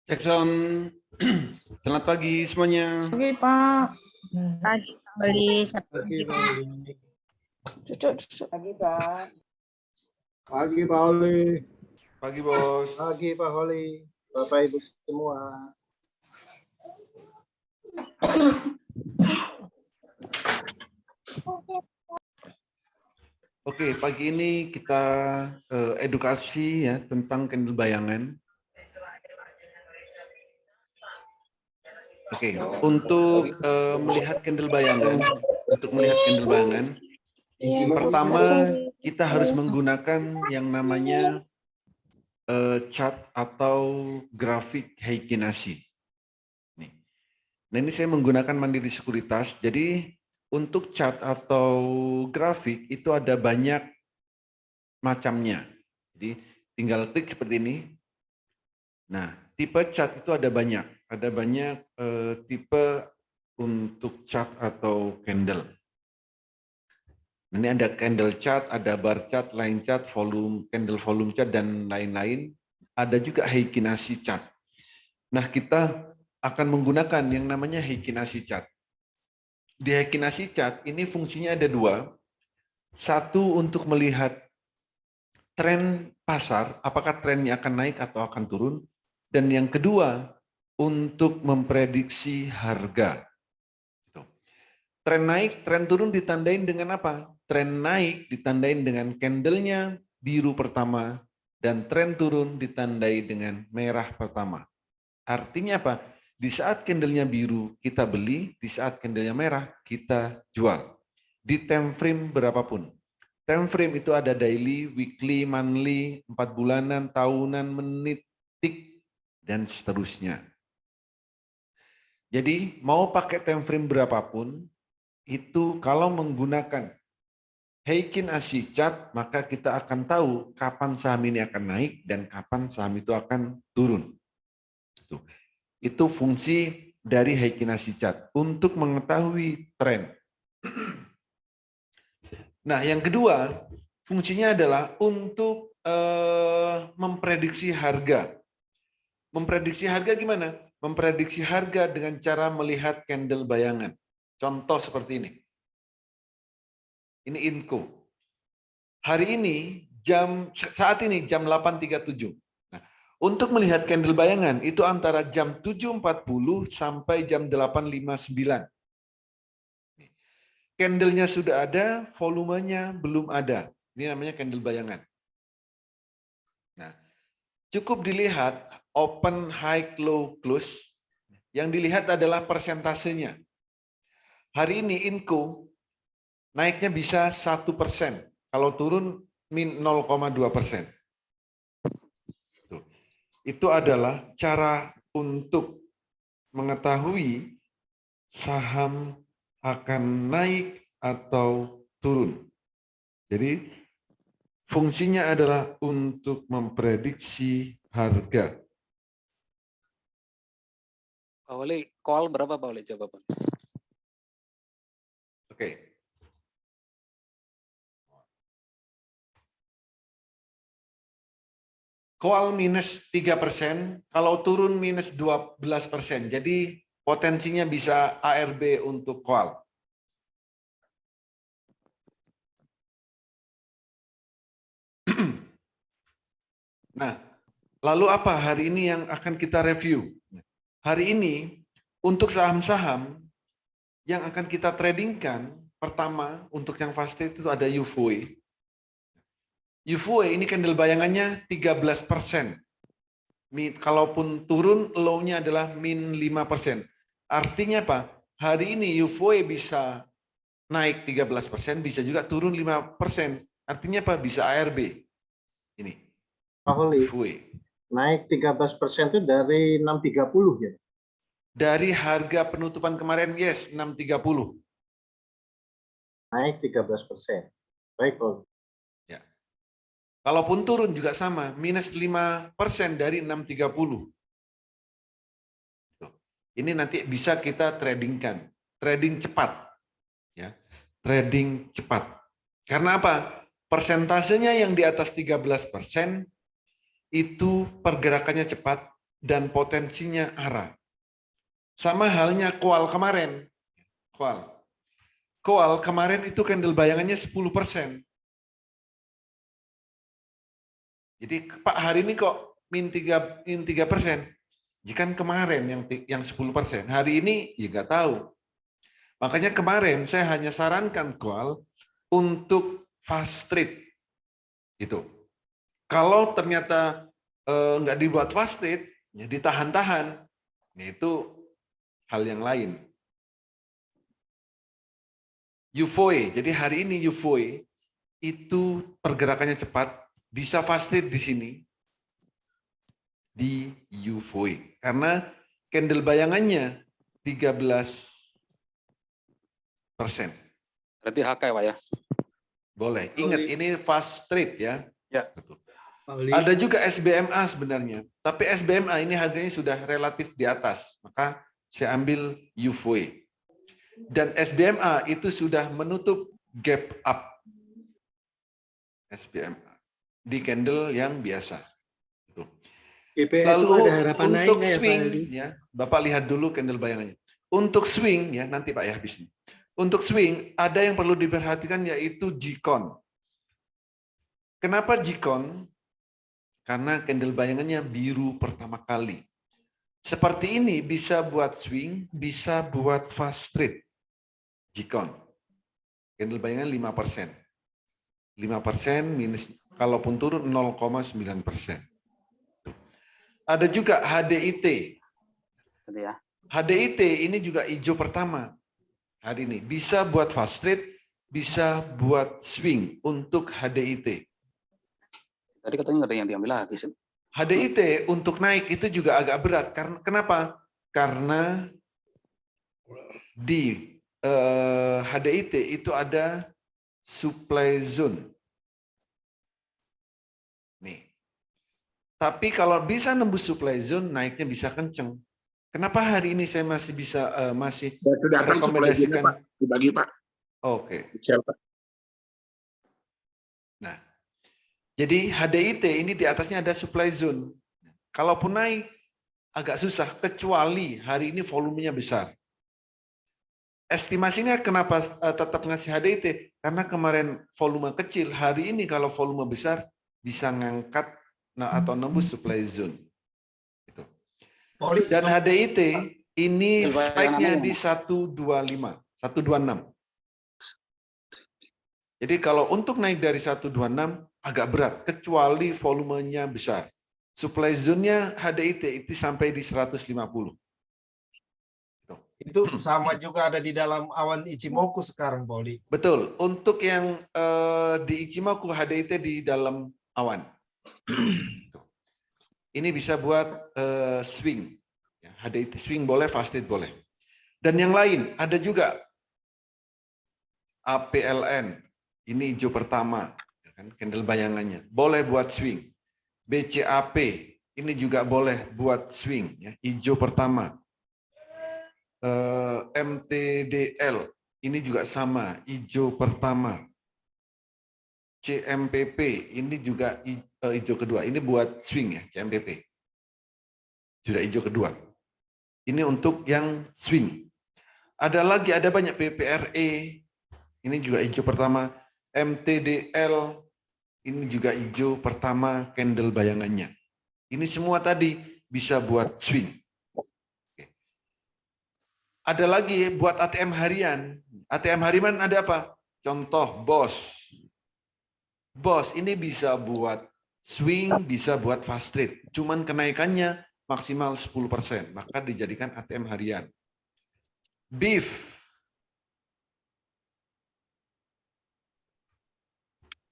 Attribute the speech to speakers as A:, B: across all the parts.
A: Jackson, selamat pagi semuanya.
B: Oke, Pak.
C: Pagi, Beli.
D: Pagi, Pak Oli.
B: Duduk.
D: Pagi, Pak. Pagi, Pak Oli.
A: Pagi, Bos.
D: Pagi, Pak Oli. Bapak Ibu semua.
A: Oke, pagi ini kita edukasi ya tentang candle bayangan. Oke, untuk melihat candle bayangan, pertama kita harus menggunakan yang namanya chart atau grafik Heikinasi. Nah, ini saya menggunakan Mandiri Sekuritas. Jadi untuk chart atau grafik itu ada banyak macamnya. Jadi tinggal klik seperti ini. Nah, tipe chart itu ada banyak. Ada banyak tipe untuk chart atau candle. Ini ada candle chart, ada bar chart, line chart, candle volume chart, dan lain-lain. Ada juga Heikinasi chart. Nah, kita akan menggunakan yang namanya Heikinasi chart. Di Heikinasi chart ini fungsinya ada dua. Satu untuk melihat tren pasar, apakah trennya akan naik atau akan turun. Dan yang kedua, untuk memprediksi harga. Tren naik, tren turun ditandain dengan apa? Tren naik ditandain dengan candlenya biru pertama, dan tren turun ditandai dengan merah pertama. Artinya apa? Di saat candlenya biru kita beli, di saat candlenya merah kita jual. Di time frame berapapun. Time frame itu ada daily, weekly, monthly, 4 bulanan, tahunan, menit, tik, dan seterusnya. Jadi mau pakai time frame berapapun, itu kalau menggunakan Heikinasi chart, maka kita akan tahu kapan saham ini akan naik dan kapan saham itu akan turun. Itu fungsi dari Heikinasi chart untuk mengetahui tren. Nah, yang kedua, fungsinya adalah untuk memprediksi harga. Memprediksi harga gimana? Memprediksi harga dengan cara melihat candle bayangan. Contoh seperti ini. Ini Inco. Hari ini, saat ini jam 8.37. Nah, untuk melihat candle bayangan, itu antara jam 7.40 sampai jam 8.59. Candlenya sudah ada, volumenya belum ada. Ini namanya candle bayangan. Nah, cukup dilihat open, high, low, close. Yang dilihat adalah persentasenya. Hari ini Inco naiknya bisa 1%. Kalau turun min 0,2%. Itu adalah cara untuk mengetahui saham akan naik atau turun. Jadi fungsinya adalah untuk memprediksi harga.
E: Pak Wali, call berapa Pak Wali jawaban?
A: Oke. Call minus 3%, kalau turun minus 12%. Jadi potensinya bisa ARB untuk call. Nah, lalu apa hari ini yang akan kita review? Hari ini untuk saham-saham yang akan kita tradingkan, pertama untuk yang pasti itu ada UVOE. UVOE ini candle bayangannya 13%. Kalaupun turun, low-nya adalah min 5%. Artinya apa? Hari ini UVOE bisa naik 13%, bisa juga turun 5%. Artinya apa? Bisa ARB. Ini.
D: Pak Oli,
A: UVOE.
D: naik 13% itu dari 630 ya?
A: Dari harga penutupan kemarin, yes, 630.
D: Naik 13%. Baik, Pak Oli.
A: Ya. Kalaupun turun juga sama, minus 5% dari 630. Ini nanti bisa kita tradingkan. Trading cepat. Ya. Trading cepat. Karena apa? Persentasenya yang di atas 13% itu pergerakannya cepat dan potensinya arah. Sama halnya koal kemarin. Koal kemarin itu candle bayangannya 10%. Jadi Pak hari ini kok min 3%. Jika kemarin yang 10%, hari ini ya nggak tahu. Makanya kemarin saya hanya sarankan call untuk fast trade. Itu. Kalau ternyata nggak dibuat fast trade, ya ditahan-tahan. Nah, itu hal yang lain. UFOE, jadi hari ini UFOE itu pergerakannya cepat, bisa fast trade di sini di UFOE karena candle bayangannya 13%.
E: Berarti HK ya Pak ya?
A: Boleh. Ingat ini fast trade ya.
E: Ya.
A: Betul. Ada juga SBMA sebenarnya, tapi SBMA ini harganya sudah relatif di atas, maka saya ambil UFOE. Dan SBMA itu sudah menutup gap up. SBMA di candle yang biasa.
F: GPSU
A: Lalu
F: ada harapan
A: untuk
F: naiknya ya, Pak
A: swing,
F: Aldi?
A: ya, Bapak lihat dulu candle bayangannya. Untuk swing, ya nanti Pak ya habis ini. Untuk swing, ada yang perlu diperhatikan yaitu G-Con. Kenapa G-Con? Karena candle bayangannya biru pertama kali. Seperti ini bisa buat swing, bisa buat fast trade. G-Con. Candle bayangan 5%. 5% minus, kalaupun turun 0,9%. Ada juga HDIT.
E: Ya.
A: HDIT ini juga hijau pertama hari ini. Bisa buat fast trade, bisa buat swing untuk HDIT.
E: Tadi katanya nggak ada yang diambil lagi sih.
A: HDIT untuk naik itu juga agak berat. Karena kenapa? Karena di HDIT itu ada supply zone. Nih. Tapi kalau bisa nembus supply zone, naiknya bisa kenceng. Kenapa hari ini saya masih bisa masih rekomendasikan
G: dibagi Pak.
A: Oke.
G: Siapa?
A: Nah, jadi HDIT ini di atasnya ada supply zone. Kalaupun naik agak susah, kecuali hari ini volumenya besar. Estimasinya kenapa tetap ngasih HDIT? Karena kemarin volume kecil, hari ini kalau volume besar bisa ngangkat atau nembus supply zone. Gitu. Dan HDIT ini strike-nya di 125, 126. Jadi kalau untuk naik dari 126 agak berat, kecuali volumenya besar. Supply zone-nya HDIT itu sampai di 150.
F: Itu sama juga ada di dalam awan Ichimoku sekarang, Poli.
A: Betul. Untuk yang di Ichimoku HDIT di dalam awan. Ini bisa buat swing. HDIT swing boleh, fast trade boleh. Dan yang lain ada juga APLN. Ini hijau pertama, kan candle bayangannya. Boleh buat swing. BCAP ini juga boleh buat swing, ya. Hijau pertama. MTDL ini juga sama, hijau pertama. CMPP ini juga hijau kedua. Ini buat swing ya, CMPP. Sudah hijau kedua. Ini untuk yang swing. Ada lagi, ada banyak PPRE. Ini juga hijau pertama. MTDL ini juga hijau pertama candle bayangannya. Ini semua tadi bisa buat swing. Ada lagi buat ATM harian. ATM harian ada apa? Contoh BOS. BOS ini bisa buat swing, bisa buat fast trade. Cuman kenaikannya maksimal 10%. Maka dijadikan ATM harian. BIF.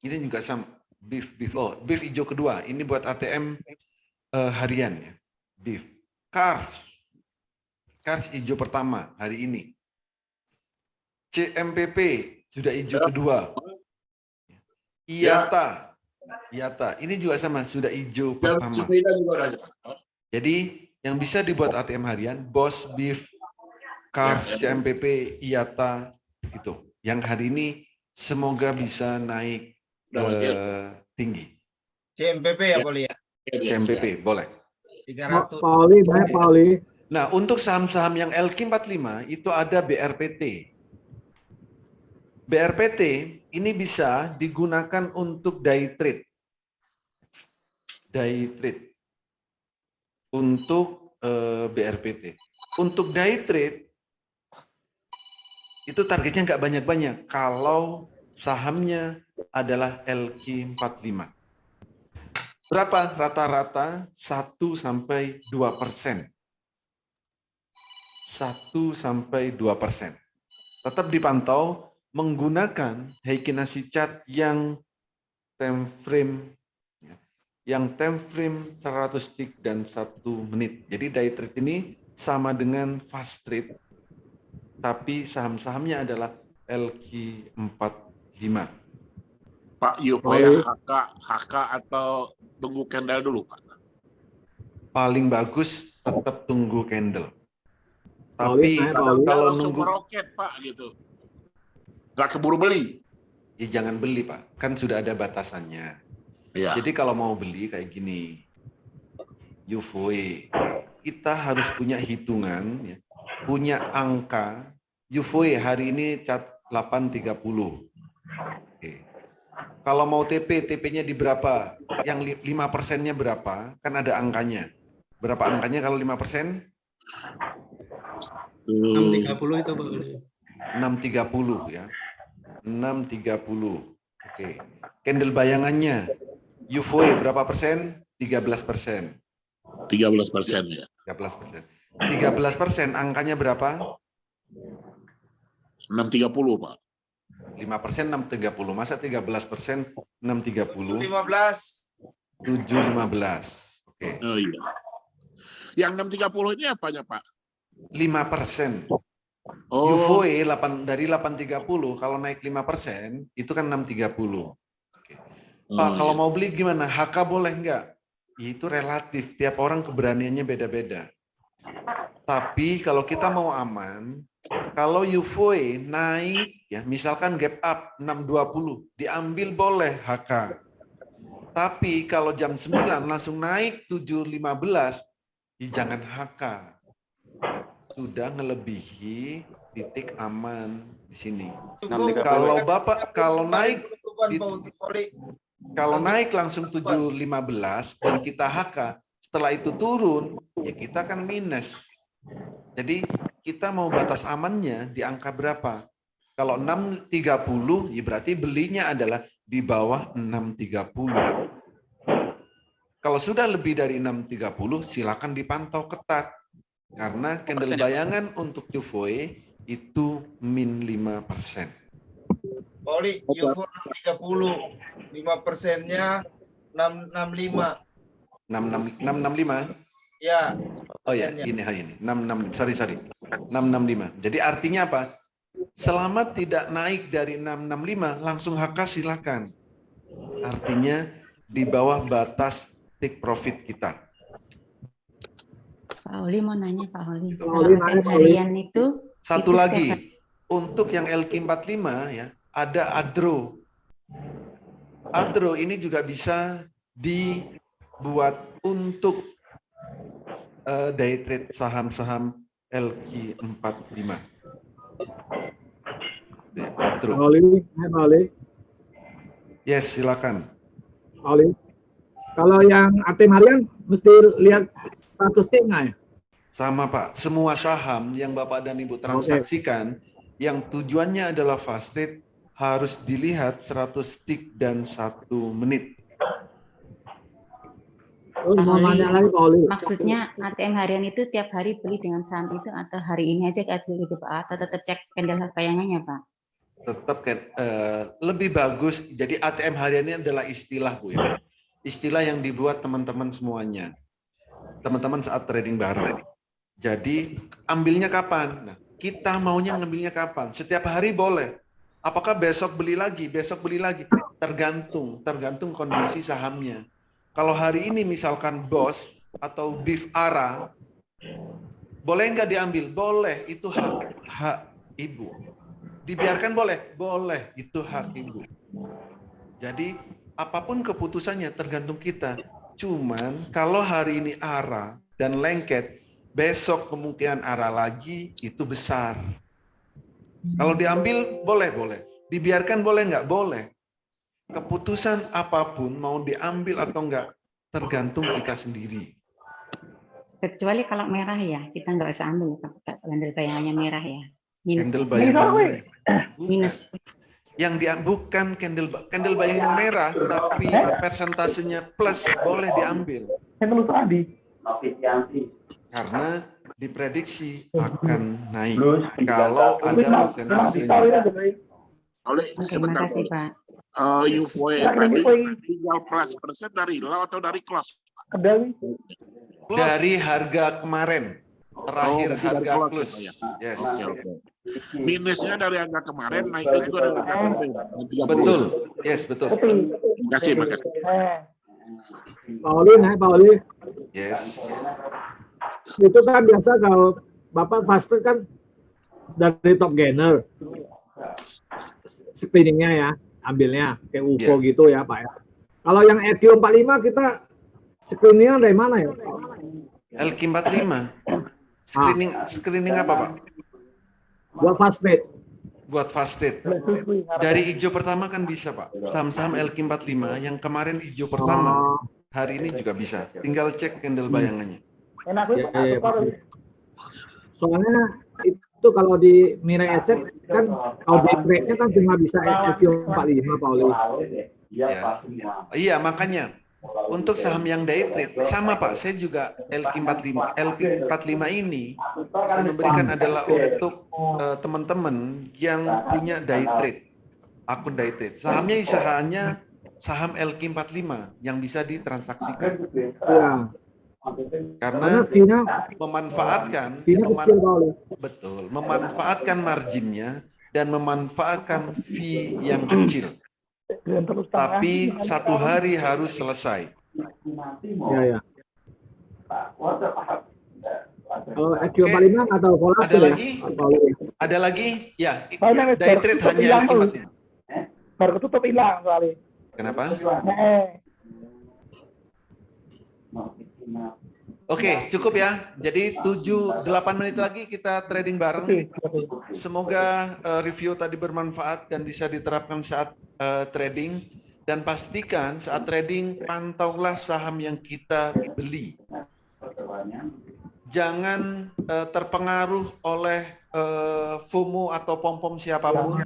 A: Ini juga sama. BIF hijau kedua. Ini buat ATM harian ya. BIF. CARS hijau pertama hari ini. CMPP sudah hijau kedua. IATA ini juga sama, sudah hijau pertama. Jadi yang bisa dibuat ATM harian, BOS, BIF, CARS, CMPP, IATA gitu. Yang hari ini semoga bisa naik tinggi.
F: CMPP ya, Poli ya?
A: CMPP boleh.
F: 300.
G: Pak Oli, banyak Pak Oli.
A: Nah, untuk saham-saham yang LQ45 itu ada BRPT. BRPT ini bisa digunakan untuk day trade. Day trade. Untuk BRPT. Untuk day trade, itu targetnya nggak banyak-banyak kalau sahamnya adalah LQ45. Berapa rata-rata? 1-2%. 1-2%. Tetap dipantau menggunakan Heikin Ashi chart yang time frame 100 tick dan 1 menit. Jadi day trade ini sama dengan fast trade, tapi saham-sahamnya adalah LQ45.
H: Pak Yupoya HK atau tunggu candle dulu Pak?
A: Paling bagus tetap tunggu candle.
G: Pauli,
A: Tapi
G: Pauli.
A: kalau
H: langsung
A: nunggu,
H: meroket Pak gitu. Nggak keburu beli.
A: ya jangan beli Pak. Kan sudah ada batasannya.
H: Iya.
A: Jadi kalau mau beli kayak gini, UVE, kita harus punya hitungan, ya, punya angka. UVE hari ini cat 830. Oke. Kalau mau TP-nya di berapa? Yang 5%-nya berapa? Kan ada angkanya. Berapa angkanya kalau 5%?
D: 630 itu Pak.
A: 630 ya. 630. Oke. Candle bayangannya UVE berapa persen? 13%.
H: 13% ya.
A: 13%. 13% angkanya berapa?
H: 630 Pak.
A: 5% 630. Masa 13% 630?
F: 15.
A: 715. Oke.
H: Oh iya. Yang 630 ini apanya Pak?
A: 5%.
H: Oh,
A: UVE dari 830 kalau naik 5% itu kan 630. Oke. Pak,
H: oh,
A: kalau
H: iya.
A: mau beli gimana? HK boleh nggak? Ya, itu relatif. Tiap orang keberaniannya beda-beda. Tapi kalau kita mau aman, kalau UVE naik, ya misalkan gap up 620, diambil boleh HK. Tapi kalau jam 9 langsung naik 715, ya jangan HK. Sudah ngelebihi titik aman di sini. Kalau Bapak kalau naik langsung 715 dan kita HK, setelah itu turun, ya kita kan minus. Jadi kita mau batas amannya di angka berapa? Kalau 630, ya berarti belinya adalah di bawah 630. Kalau sudah lebih dari 630, silakan dipantau ketat. Karena candle bayangan untuk UVE itu min 5%.
F: Oli, UFO 630. 5%-nya 665.
A: 665?
F: Ya.
A: Oh ya, ini 66, sorry. 665. Jadi artinya apa? Selama tidak naik dari 665, langsung HK silakan. Artinya di bawah batas take profit kita.
C: Pak Oli mau nanya Pak Oli.
G: Pak
C: Kalau
G: Oli nanya,
C: ATM
G: Pak Oli.
C: harian itu
A: Satu
C: itu
A: lagi,
C: setiap
A: untuk yang LQ45 ya, ada ADRO. ADRO ini juga bisa dibuat untuk day trade saham-saham LQ45. Ya, ADRO.
G: Pak Oli, Pak Oli.
A: Yes, silakan.
G: Pak Oli. Kalau yang ATM harian mesti lihat status tick nggak ya?
A: Sama Pak, semua saham yang Bapak dan Ibu transaksikan yang tujuannya adalah fast trade harus dilihat 100 tick dan 1 menit.
G: Terus
C: Pak
G: mau
C: Oli,
G: nanya lagi Pak Oli.
C: maksudnya ATM harian itu tiap hari beli dengan saham itu atau hari ini aja kayak gitu Pak? Atau tetap cek candle bayangannya Pak?
A: Tetap kan lebih bagus. Jadi ATM harian ini adalah istilah Bu ya. Istilah yang dibuat teman-teman semuanya. Teman-teman saat trading bareng. Jadi ambilnya kapan? Nah, kita maunya ngambilnya kapan? Setiap hari boleh. Apakah besok beli lagi? Besok beli lagi? Tergantung kondisi sahamnya. Kalau hari ini misalkan BOS atau BIF ARA, boleh nggak diambil? Boleh, itu hak Ibu. Dibiarkan boleh? Boleh, itu hak Ibu. Jadi apapun keputusannya tergantung kita. Cuman kalau hari ini arah dan lengket, besok kemungkinan arah lagi itu besar. Kalau diambil boleh. Dibiarkan boleh nggak? Boleh. Keputusan apapun mau diambil atau enggak tergantung kita sendiri.
C: Kecuali kalau merah ya, kita nggak usah ambil candle bayangannya merah ya. Minus.
A: Candle bayangannya
C: Minus.
A: yang bukan candle bayang yang merah, tapi persentasenya plus boleh diambil. Karena diprediksi akan naik kalau ada persentasenya.
H: Oleh
C: Oke,
H: sebentar.
C: makasih Pak.
H: UVE tadi tinggal plus persen dari low atau dari close?
A: Dari harga kemarin, terakhir
H: berarti dari
A: harga
H: close
A: plus.
H: ya, Pak,
A: Yes.
H: Oke. Minusnya dari harga kemarin naiknya juga dari harga kemarin.
A: Betul. Yes, betul.
H: Terima kasih.
G: Pak Oli.
A: Yes.
G: Itu kan biasa kalau Bapak faster kan dari top gainer. Spinningnya ya, ambilnya kayak UFO gitu ya Pak ya. Kalau yang EQ45 kita screeningnya dari mana ya?
A: LQ45. Screening apa, Pak?
G: Buat fast rate.
A: Buat fast rate. Dari hijau pertama kan bisa, Pak. Saham-saham LQ45 yang kemarin hijau pertama, hari ini juga bisa. Tinggal cek candle bayangannya.
G: Ya. Soalnya itu kalau di Mirai Asset kan audit rate-nya kan cuma bisa EQ45 Pak Oli.
A: Iya, makanya untuk saham yang day trade sama Pak, saya juga LQ45 ini saya memberikan adalah untuk teman-teman yang punya day trade, akun day trade. Sahamnya hanya saham LQ45 yang bisa ditransaksikan.
G: Ya.
A: Karena
G: fee-nya
A: memanfaatkan
G: kecil Pak Oli.
A: betul, memanfaatkan marginnya dan memanfaatkan fee yang kecil. Tapi satu hari harus selesai.
G: Ya. Kalau EQ45 atau volatil
A: Ada
G: ya?
A: lagi?
G: Pak Oli.
A: Ada lagi? Ya, day trade hanya LQ45.
I: Baru ketutup hilang soalnya.
A: Kenapa? Oke, cukup ya. Jadi 7-8 menit lagi kita trading bareng. Semoga review tadi bermanfaat dan bisa diterapkan saat trading. Dan pastikan saat trading pantaulah saham yang kita beli. Jangan terpengaruh oleh FOMO atau pom-pom siapapun.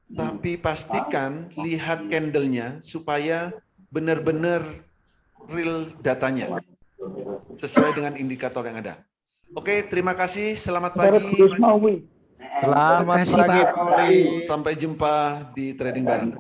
A: Tapi pastikan lihat candlenya supaya benar-benar real datanya sesuai dengan indikator yang ada. Oke, terima kasih. Selamat pagi.
F: Selamat pagi, Pak Oli.
A: Sampai jumpa di trading bareng.